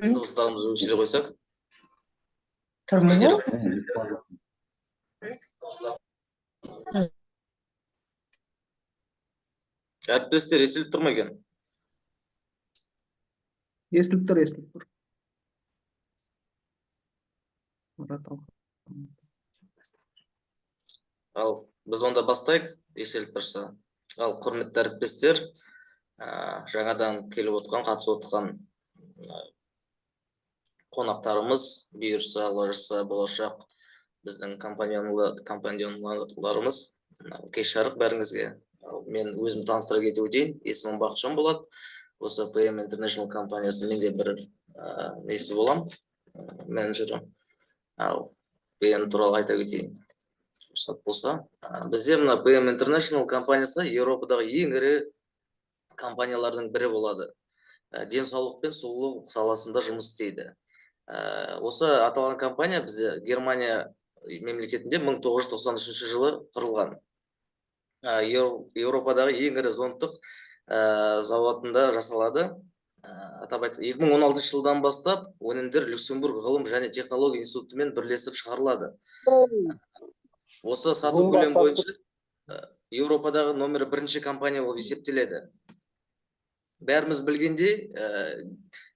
дыбыстарымызды өшіре қойсақ. Тұрмын. Әріптестер естіліп тұр ма екен? Естіліп тұр. Ал біз онда бастайық, естіліп тұрса. Ал құрметті әріптестер, жаңадан келіп отқан, қатысып отқан қонақтарымыз, бұйырса, алла болашақ біздің компаньонларымыз, кеш жарық бәріңізге. Мен өзім таныстыра кете өтейін. Есімім Бақытжан болады. Осы PM International компаниясы менде бір несі болам, менеджері. PM туралы айта кетейін. Болса, бізде мына PM International компаниясы Еуропадағы ең ірі компаниялардың бірі болады. Денсаулық пен сұлулық саласында жұмыс істейді. Осы аталған компания бізде Германия мемлекетінде 1993 жылы құрылған. Еуропадағы ең ірі зондтық зауытында жасалады. Атап айтқанда 2016 жылдан бастап өнімдер Люксембург ғылым және технология институтымен бірлесіп шығарылады. Осы сату көлемі бойынша Еуропадағы номер бірінші компания болып есептеледі. Бәріміз білгендей,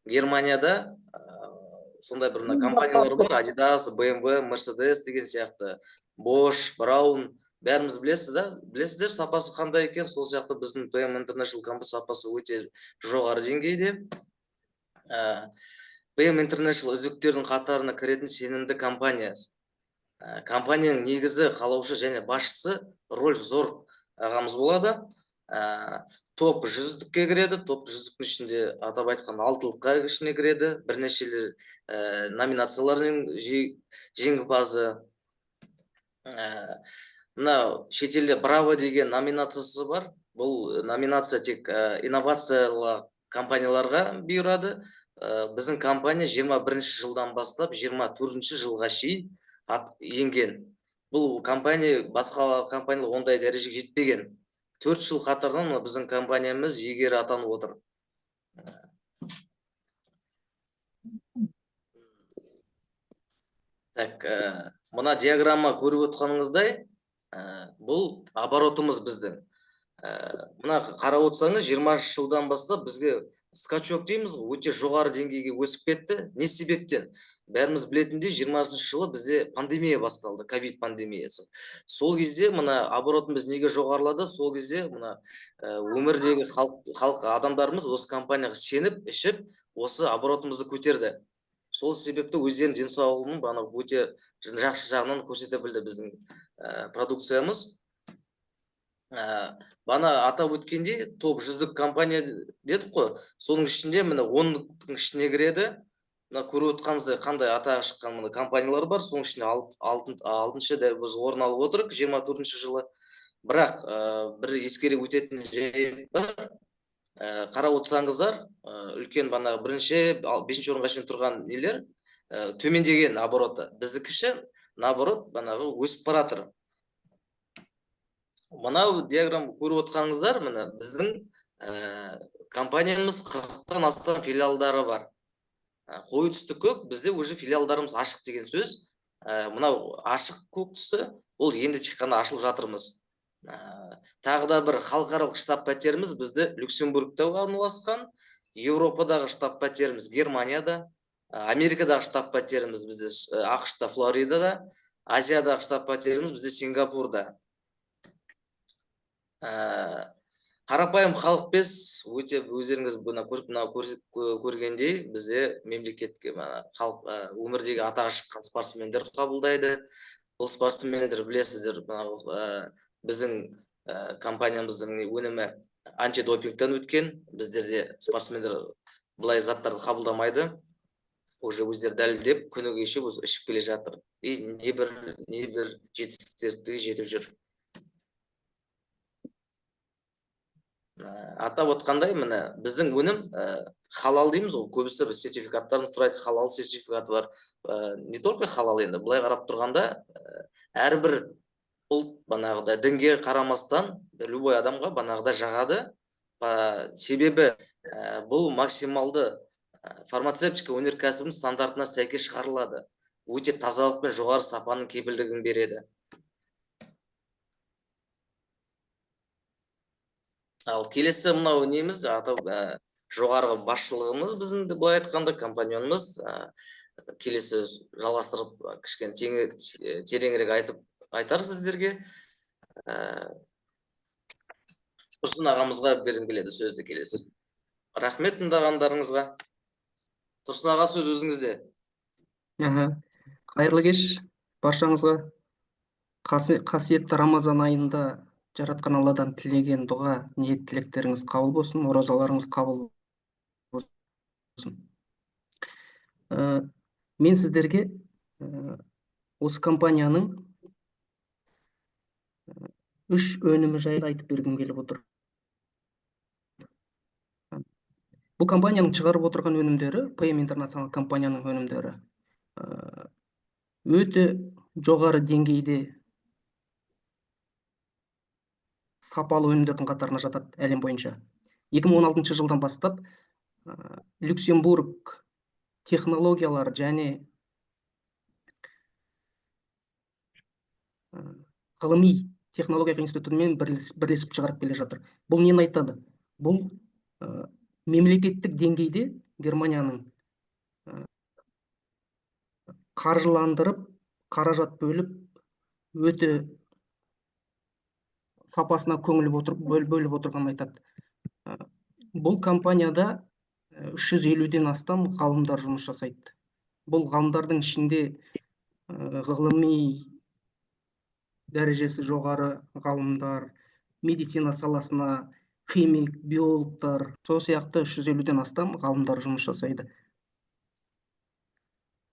Германияда сондай бір компаниялар бар, Adidas, BMW, Mercedes деген сияқты, Bosch, Braun, бәріміз білесіздер, сапасы қандай екен. Сол сияқты біздің PM International компания сапасы өте жоғары деңгейде. PM International үздіктердің қатарына кіретін сенімді компания. Компанияның негізі қалаушы және басшысы Рольф Зор ағамыз болады. Топ 100-ке кіреді. Топ 100-тің ішінде атап айтқан 6-лыққа ішіне кіреді. Бірнеше номинациялардың жеңімпазы. Мына шетелде Браво деген номинациясы бар. Бұл номинация тек инновациялы компанияларға бұйырады. Біздің компания 21-ші жылдан бастап 24-ші жылға шейін енген. Бұл компания басқа компаниялар ондай дәрежеге жетпеген. 4 жыл қатарынан біздің компаниямыз иегері атанып отыр. Так, мына диаграмма көріп отқаныңыздай, бұл оборотымыз біздің. Мына қарап отырсаңыз, 20 жылдан бастап бізге скачок дейміз, өте жоғары деңгейге өсіп кетті. Не себептен? Бәріміз білетіндей, 20-шы жылы бізде пандемия басталды, ковид пандемиясы. Сол кезде мына оборотымыз неге жоғарылады? Сол кезде мына өмірдегі халық адамдарымыз осы компанияға сеніп, ішіп, осы оборотымызды көтерді. Сол себепті өздерінің денсаулығын өте жақсы жағынан көрсете білді біздің продукциямыз. Бана атап өткенде топ 100-дік компания дедік қой, соның ішінде міне 10-дың ішіне кіреді. Мына көріп отқаныңыздай қандай атағы шыққан компаниялар бар, соның ішінде 6-шы біз орын алып отырық 24-ші жылы. Бірақ бір ескере өтетін жай бар. Қарап отырсаңыздар, үлкен банағы 5-ші орынға шейін тұрған нелер төмендеген обороты. Біздікіші наоборот банағы өсіп баратыр. Мынау диаграмма көріп отқаныңыздар, міне біздің компаниямыз 40-тан астам филиалдары бар. Қой түсті көк, бізде уже филиалдарымыз ашық деген сөз. Мынау ашық көк түсті, ол енді тек қана ашылып жатырмыз. Тағы да бір халықаралық штаб пәтеріміз бізді Люксембургта орналасқан, Еуропадағы штаб пәтеріміз Германияда, Америкадағы штаб пәтеріміз бізде ақш-та Флоридада, Азиядағы штаб пәтеріміз бізде Сингапурда. Қарапайым халық без өте өздеріңіз көргендей бізде мемлекетке өмірдегі атағы шыққан спортсмендер қабылдайды. Бұл спортсмендер білесіздер, біздің компаниямыздың өнімі антидопингтан өткен. Біздерде спортсмендер бұлай заттарды қабылдамайды. Уже өздері дәлелдеп, күні кеше ішіп келе жатыр. Небір жетістіктерге жетіп жүр. Атап отқандай, міне біздің өнім халал дейміз, көбісі біз сертификаттарын сұрайды, халал сертификаты бар. Не только халал енді, бұлай қарап тұрғанда, әрбір ұлт банағыда дінге қарамастан, любой адамға банағыда жағады. Себебі бұл максималды фармацевтика өнеркәсібінің стандартына сәйкес шығарылады. Өте тазалық пен жоғары сапаның кепілдігін береді. Ал келесі мынау неміз, жоғарғы басшылығымыз біздің былай айтқанда компаньонымыз келесі жалғастырып кішкене тереңірек айтар сіздерге. Тұрсын ағамызға бергім келеді сөзді келесі. Рахмет тыңдағандарыңызға. Тұрсын аға, сөз өзіңізде. Қайырлы кеш баршаңызға. Қасиетті Рамазан айында жаратқан Алладан тілеген дұға, ниет тілектеріңіз қабыл болсын, оразаларыңыз қабыл болсын. Мен сіздерге осы компанияның 3 өнімі жайлы айтып бергім келіп отыр. Бұл компанияның шығарып отырған өнімдері, PM International компанияның өнімдері өте жоғары деңгейде сапалы өнімдердің қатарына жатады әлем бойынша. 2016 жылдан бастап Люксембург технологиялар және ғылыми технология институтымен бірлесіп шығарып келе жатыр. Бұл нені айтады? Бұл мемлекеттік деңгейде Германияның қаржыландырып, қаражат бөліп, өте сапасына көңіл бөліп отырғанын айтады. Бұл компанияда 350-ден астам ғалымдар жұмыс жасайды. Бұл ғалымдардың ішінде ғылыми дәрежесі жоғары ғалымдар, медицина саласына, химик, биологтар, сол сияқты 350-ден астам ғалымдар жұмыс жасайды.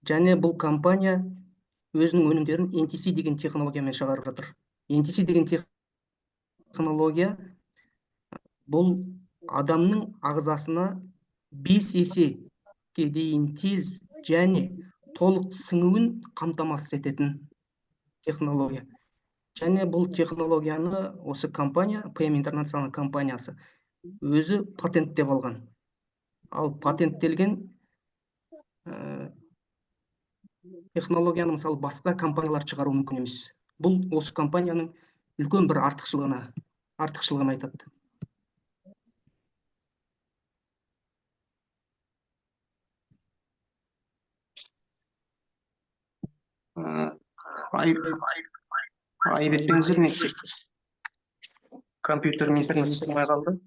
Және бұл компания өзінің өнімдерін NTC деген технологиямен шығарып жатыр. NTC деген технология бұл адамның ағзасына 5 есеге дейін тез және толық сіңуін қамтамасыз ететін технология. Және бұл технологияны осы компания, PM International компаниясы өзі патенттеп алған. Ал патенттелген технологияны мысалы басқа компаниялар шығару мүмкін емес. Бұл осы компанияның үлкен бір артықшылығын айтады. Айбетпеңіздер ме? Компьютерім интернет істемей қалды.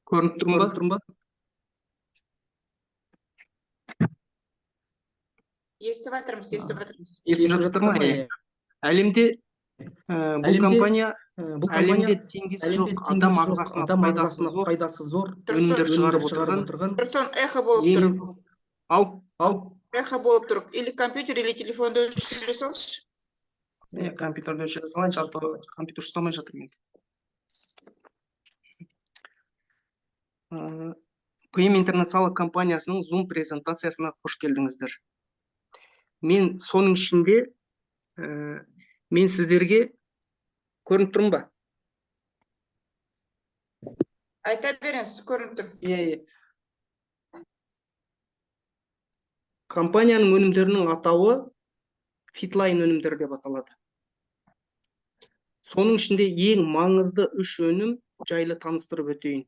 Көрініп тұрмын ба? Естіп жатырмыз. Естіп жатыр ма? Әлемде бұл компания әлемде теңдесі жоқ, адам ағзасына пайдасы зор өнімдер шығарып отырған. Тұрсын, эхо болып тұр. Ау. Эхо болып тұр. Или компьютер, или телефонды өшіре салшы. Компьютерді өшіре салайын, жалпы компьютер ұстамай жатыр мен. PM International компаниясының Zoom презентациясына қош келдіңіздер. Мен соның ішінде мен сіздерге көрініп тұрмын ба? Айта беріңіз, көрініп тұр. Компанияның өнімдерінің атауы Fitline өнімдері деп аталады. Соның ішінде ең маңызды 3 өнім жайлы таныстырып өтейін.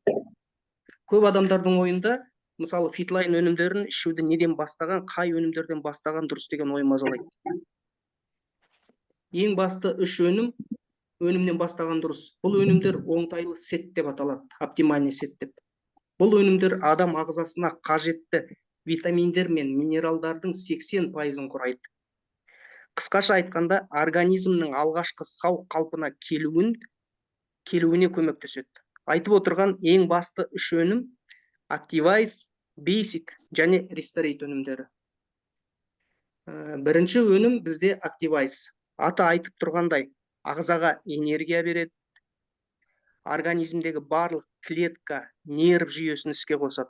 Көп адамдардың ойында, мысалы Fitline өнімдерін ішуді неден бастаған, қай өнімдерден бастаған дұрыс деген ой мазалайды. Ең басты 3 өнімнен бастаған дұрыс. Бұл өнімдер оңтайлы сет деп аталады, оптимальный сет деп. Бұл өнімдер адам ағзасына қажетті витаминдер мен минералдардың 80%-ын құрайды. Қысқаша айтқанда, организмнің алғашқы сау қалпына келуіне көмектеседі. Айтып отырған ең басты 3 өнім Activize, Basic және Restorate өнімдері. Бірінші өнім бізде Activize. Аты айтып тұрғандай, ағзаға энергия береді, организмдегі барлық клетка, нерв жүйесін іске қосады.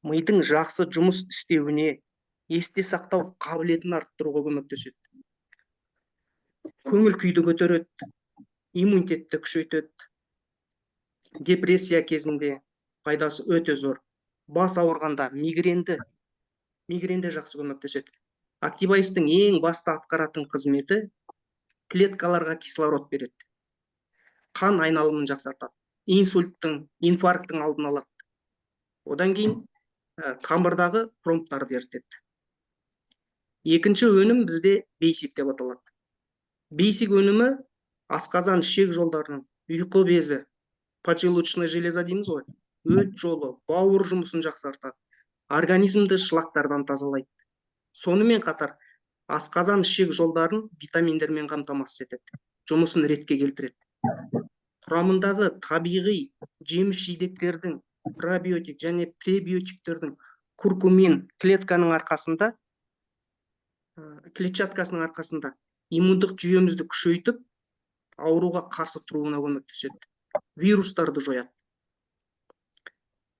мидың жақсы жұмыс істеуіне, есте сақтау қабілетін арттыруға көмектеседі. Көңіл күйді көтереді, иммунитетті күшейтеді. Депрессия кезінде пайдасы өте зор. Бас ауырғанда мигренде жақсы көмектеседі. Активайстың ең басты атқаратын қызметі клеткаларға кислород береді. Қан айналымын жақсартады. Инфаркттың алдын алады. Одан кейін қамырдағы тромбтарды ерітеді. Екінші өнім бізде бейсик деп аталады. Бейсик өнімі асқазан ішек жолдарының, ұйқы безі, поджелудочная железа дейміз ғой, өт жолы, бауыр жұмысын жақсартады. Организмді шлактардан тазалайды. Сонымен қатар асқазан ішек жолдарын витаминдермен қамтамасыз етеді. Жұмысын ретке келтіреді. Құрамындағы табиғи жеміс-жидектердің, пробиотик және пребиотиктердің куркумин клетчаткасының арқасында иммундық жүйемізді күшейтіп, ауруға қарсы тұруына көмектеседі. Вирустарды жояды.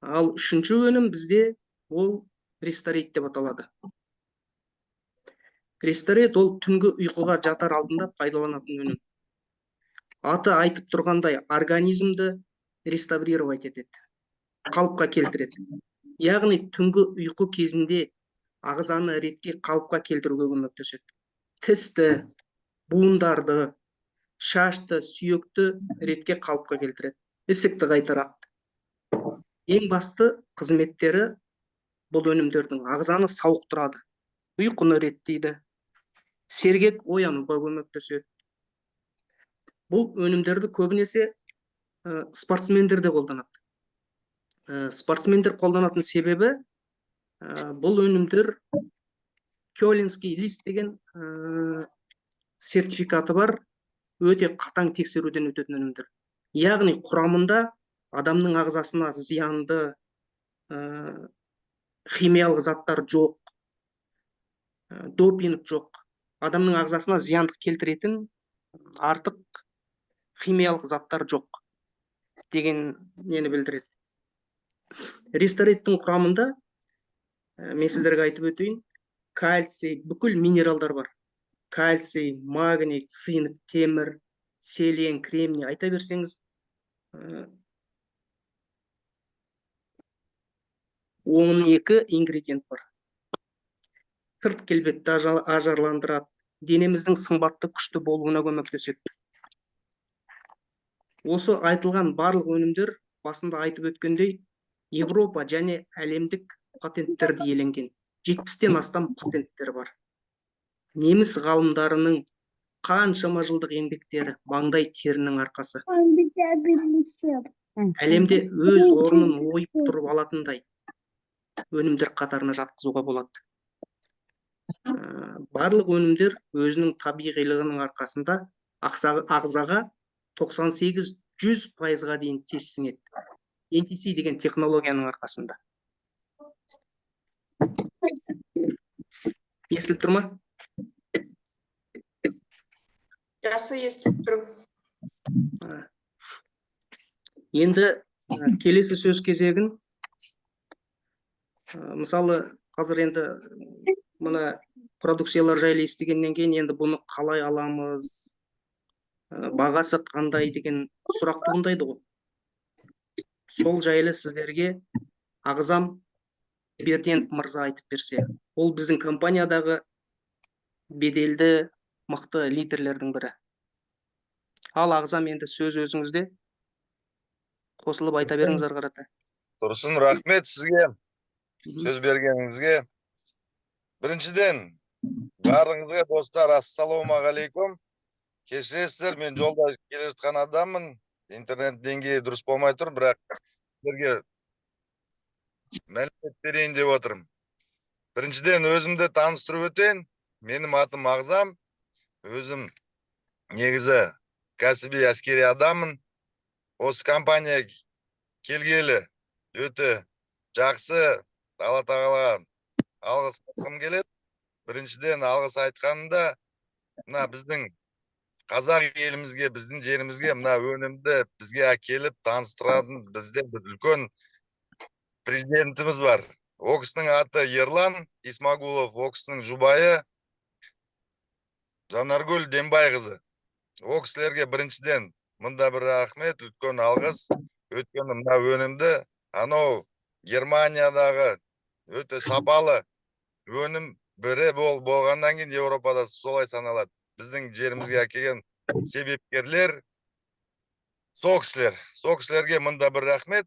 Ал үшінші өнім бізде ол ресторейт деп аталады. Ресторейт ол түнгі ұйқыға жатар алдында пайдаланатын өнім. Аты айтып тұрғандай, организмді реставрировать етеді, қалыпқа келтіреді. Яғни түнгі ұйқы кезінде ағзаны ретке қалыпқа келтіруге көмектеседі. Тісті, буындарды, шашты, сүйекті ретке қалыпқа келтіреді. Ісікті қайтарады. Ең басты қызметтері бұл өнімдердің ағзаны сауықтырады, ұйқыны реттейді, сергек оянуға көмектеседі. Бұл өнімдерді көбінесе спортсмендерде қолданады. Спортсмендер қолданатын себебі бұл өнімдер Кёлинский лист деген сертификаты бар, өте қатаң тексеруден өтетін өнімдер. Яғни құрамында адамның ағзасына зиянды химиялық заттар жоқ, допинг жоқ. Адамның ағзасына зиянды келтіретін артық химиялық заттар жоқ деген нені білдіреді. Ресторейттің құрамында мен сіздерге айтып өтейін, кальций, бүкіл минералдар бар. Кальций, магний, цинк, темір, селен, кремний, айта берсеңіз 12 ингредиент бар. Сырт келбетті ажарландырады, денеміздің сымбатты күшті болуына көмектеседі. Осы айтылған барлық өнімдер басында айтып өткендей Европа және әлемдік патенттерді иеленген. 70-тен астам патенттер бар. Неміс ғалымдарының қаншама жылдық еңбектері маңдай терінің арқасы. Әлемде өз орнын ойып тұрып алатындай өнімдер қатарына жатқызуға болады. Барлық өнімдер өзінің табиғилығының арқасында ағзаға 98-100%-ға дейін тез сіңеді. NTC деген технологияның арқасында. Естіліп тұр ма? Жақсы естіп тұрмын. Енді келесі сөз кезегін, мысалы, қазір енді мына продукциялар жайлы естігеннен кейін енді бұны қалай аламыз, бағасы қандай деген сұрақ туындайды ғой. Сол жайлы сіздерге ағзам Берденов мырза айтып берсе. Ол біздің компаниядағы беделді мықты лидерлердің бірі. Ал ағзам енді сөз өзіңізде. Қосылып айта беріңіз ары қарата. Тұрсын, рахмет сізге сөз бергеніңізге. Біріншіден, барыңызға достар, ассалаумағалейкум. Кешіресіздер, мен жолда келе жатқан адаммын. Интернет деңгейі дұрыс болмай тұр, бірақ сіздерге мәлімет берейін деп отырмын. Біріншіден, өзімді таныстырып өтейін. Менің атым Ағзам. Өзім негізі кәсіби әскери адаммын. Осы компания келгелі өте жақсы, Алла тағалаға алғыс айтқым келеді. Біріншіден алғыс айтқанымда мына біздің қазақ елімізге, біздің жерімізге мына өнімді бізге әкеліп таныстыратын бізде бір үлкен президентіміз бар. О кісінің аты Ерлан Исмагулов, о кісінің жұбайы Жанаргүл Дембайқызы. О кісілерге біріншіден мында бір рахмет, үлкен алғыс. Өйткені мына өнімді анау Германиядағы өте сапалы өнім бірі болғаннан кейін Еуропада солай саналады. Біздің жерімізге әкелген себепкерлер сол кісілер. Сол кісілерге мында бір рахмет.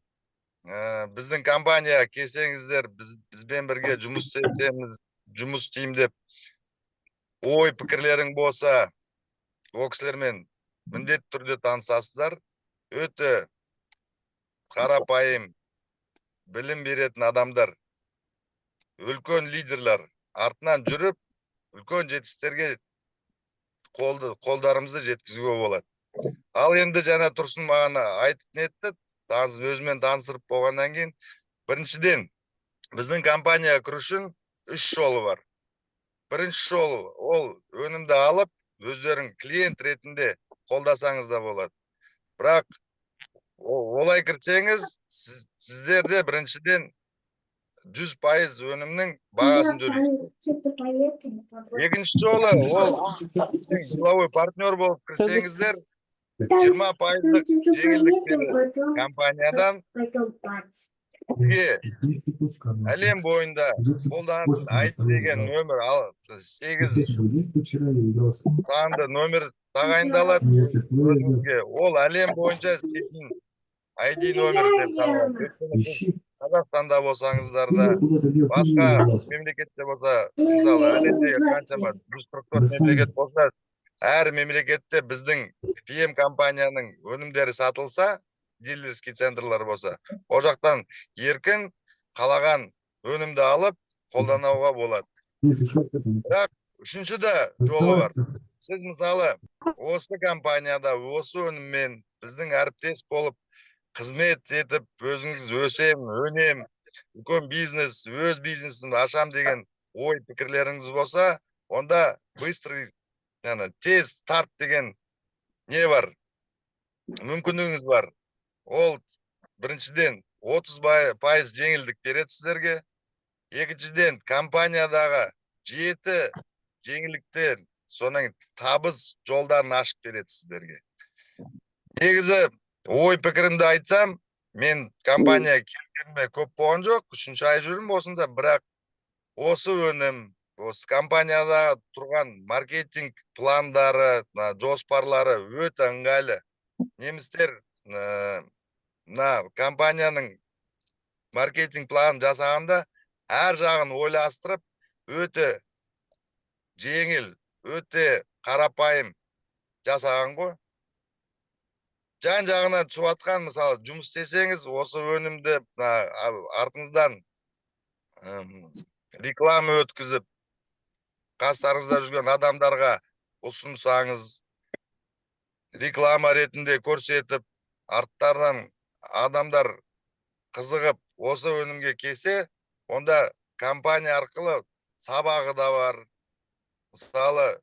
Біздің компания келсеңіздер, бізбен бірге жұмыс істеймін деп ой пікірлерің болса, о кісілермен міндетті түрде танысасыздар. Өте қарапайым білім беретін адамдар, үлкен лидерлер артынан жүріп, үлкен жетістіктерге қолдарымызды жеткізуге болады. Ал енді жаңа Тұрсын маған айтып нетті, өзімен таныстырып болғаннан кейін, біріншіден біздің компанияға кіру үшін 3 жолы бар. Бірінші жолы ол өнімді алып, өздерің клиент ретінде қолдасаңыз да болады. Бірақ олай кірсеңіз, сіздерде біріншіден 100% өнімнің бағасын төлейсіз. Екінші жолы ол деловой партнер болып кірсеңіздер, 20%-лық жеңілдіктері компаниядан бізге әлем бойында қолданатын IT деген нөмір 8 санды нөмір тағайындалады өзіңізге. Ол әлем бойынша істейтін ID нөмірі деп саналады. Өйткені Қазақстанда болсаңыздар да, басқа мемлекетте болса, мысалы әлемдегі қаншама 144 мемлекет болса, әр мемлекетте біздің PM компанияның өнімдері сатылса, дилерский центрлар болса, о жақтан еркін қалаған өнімді алып қолдануға болады. Бірақ үшінші де жолы бар. Сіз мысалы осы компанияда осы өніммен біздің әріптес болып қызмет етіп, өзіңіз өсем, өнем, үлкен бизнес, өз бизнесімді ашам деген ой пікірлеріңіз болса, онда быстрый, тез старт деген не бар? Мүмкіндігіңіз бар. Ол біріншіден 30% жеңілдік береді сіздерге. Екіншіден компаниядағы 7 жеңілдіктер, соның табыс жолдарын ашып береді сіздерге. Негізі ой пікірімді айтсам, мен компания келгеніме көп болған жоқ, 3 ай жүрмін осында, бірақ осы өнім, осы компанияда тұрған маркетинг пландары, жоспарлары өте ыңғайлы. Немістер компанияның маркетинг планын жасағанда әр жағын ойластырып, өте жеңіл, өте қарапайым жасаған ғой. Жан-жағына түсіватқан, мысалы, жұмыс істесеңіз, осы өнімді артыңыздан реклама өткізіп, қастарыңызда жүрген адамдарға ұсынсаңыз, реклама ретінде көрсетіп, арттардан адамдар қызығып, осы өнімге келсе, онда компания арқылы сабағы да бар. Мысалы,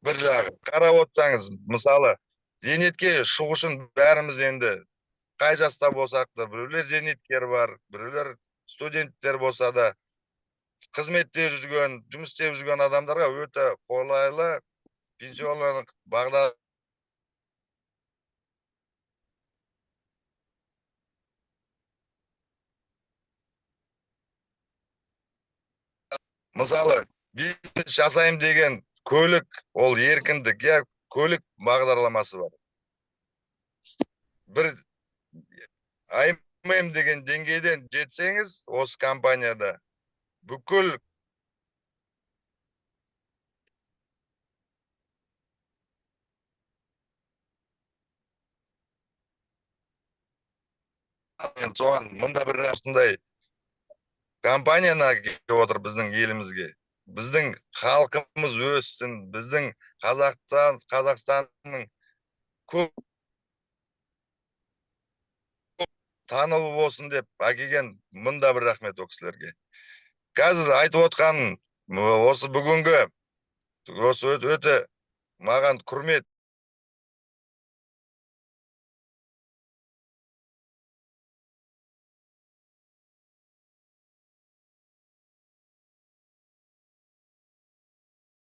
бір жағы қарап отырсаңыз, мысалы, зейнетке шығу үшін бәріміз енді қай жаста болсақ та, біреулер зейнеткер бар, біреулер студенттер болса да, қызметте жүрген, жұмыс істеп жүрген адамдарға өте қолайлы пенсионерлық бағдар. Мысалы, бизнес жасайым деген көлік, ол еркіндік, көлік бағдарламасы бар. Бір аймайым деген деңгейден жетсеңіз, осы компанияда бүкіл соған мұнда бір осындай компанияна келіп отыр біздің елімізге. Біздің халқымыз өссін, біздің Қазақстанның көп танылуу болсын деп әкелген мында бір рахмет ол кісілерге. Қазір айтып отқаным осы бүгінгі осы өте маған құрмет